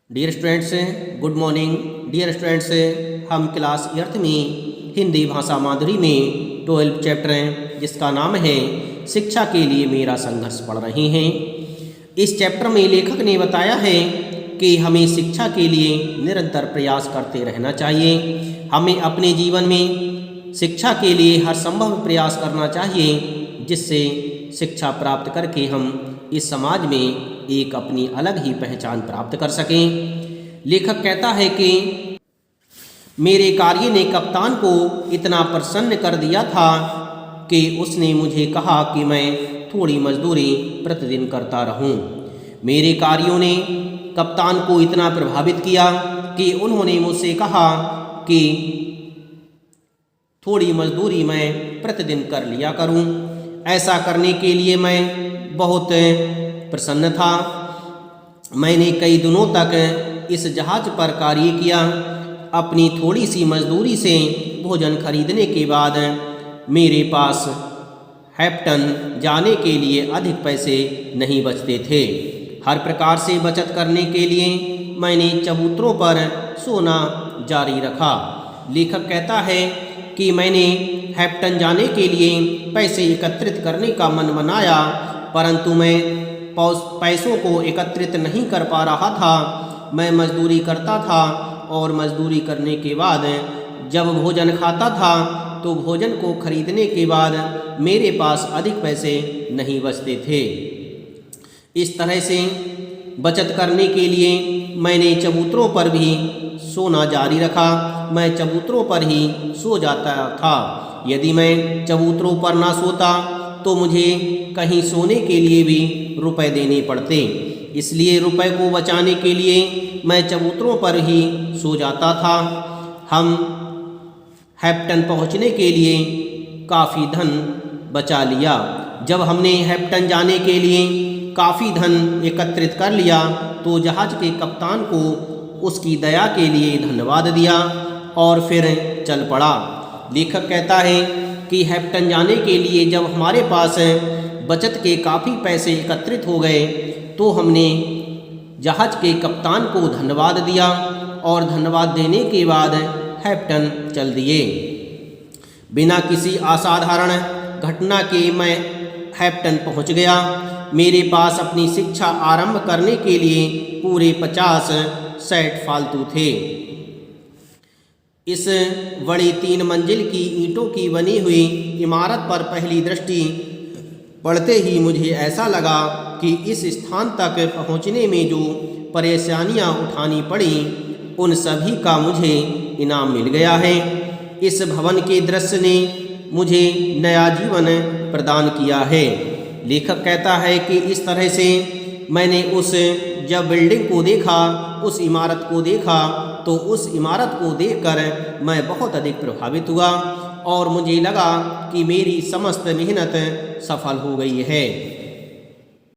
Dear students, good morning. Dear students, हम class 8th में हिंदी भाषा माधुरी में 12 चैप्टर जिसका नाम है शिक्षा के लिए मेरा संघर्ष पढ़ रहे हैं। इस चैप्टर में लेखक ने बताया है कि हमें शिक्षा के लिए निरंतर प्रयास करते रहना चाहिए। हमें अपने जीवन में शिक्षा के लिए हर संभव प्रयास करना चाहिए, जिससे शिक्षा प्राप्त करके हम इस समाज में एक अपनी अलग ही पहचान प्राप्त कर सकें। लेखक कहता है कि मेरे कार्य ने कप्तान को इतना प्रसन्न कर दिया था कि उसने मुझे कहा कि मैं थोड़ी मजदूरी प्रतिदिन करता रहूं। मेरे कार्यों ने कप्तान को इतना प्रभावित किया कि उन्होंने मुझसे कहा कि थोड़ी मजदूरी मैं प्रतिदिन कर लिया करूं। ऐसा करने के लिए मैं बहुत प्रसन्न था। मैंने कई दिनों तक इस जहाज पर कार्य किया। अपनी थोड़ी सी मजदूरी से भोजन खरीदने के बाद मेरे पास हैप्टन जाने के लिए अधिक पैसे नहीं बचते थे। हर प्रकार से बचत करने के लिए मैंने चबूतरों पर सोना जारी रखा। लेखक कहता है कि मैंने हैप्टन जाने के लिए पैसे एकत्रित करने का मन बनाया, परंतु मैं पैसों को एकत्रित नहीं कर पा रहा था। मैं मजदूरी करता था और मजदूरी करने के बाद जब भोजन खाता था तो भोजन को खरीदने के बाद मेरे पास अधिक पैसे नहीं बचते थे। इस तरह से बचत करने के लिए मैंने चबूतरों पर भी सोना जारी रखा। मैं चबूतरों पर ही सो जाता था। यदि मैं चबूतरों पर ना सोता तो मुझे कहीं सोने के लिए भी रुपए देने पड़ते। इसलिए रुपए को बचाने के लिए मैं चबूतरों पर ही सो जाता था। हम हैप्टन पहुंचने के लिए काफ़ी धन बचा लिया। जब हमने हैप्टन जाने के लिए काफ़ी धन एकत्रित कर लिया तो जहाज के कप्तान को उसकी दया के लिए धन्यवाद दिया और फिर चल पड़ा। लेखक कहता है कि हैप्टन जाने के लिए जब हमारे पास बचत के काफ़ी पैसे एकत्रित हो गए तो हमने जहाज के कप्तान को धन्यवाद दिया और धन्यवाद देने के बाद हैप्टन चल दिए। बिना किसी असाधारण घटना के मैं हैप्टन पहुंच गया। मेरे पास अपनी शिक्षा आरंभ करने के लिए पूरे 50 सेट फालतू थे। इस बड़ी 3 मंजिल की ईंटों की बनी हुई इमारत पर पहली दृष्टि पड़ते ही मुझे ऐसा लगा कि इस स्थान तक पहुंचने में जो परेशानियां उठानी पड़ी उन सभी का मुझे इनाम मिल गया है। इस भवन के दृश्य ने मुझे नया जीवन प्रदान किया है। लेखक कहता है कि इस तरह से मैंने जब बिल्डिंग को देखा, उस इमारत को देखा, तो उस इमारत को देखकर मैं बहुत अधिक प्रभावित हुआ और मुझे लगा कि मेरी समस्त मेहनत सफल हो गई है।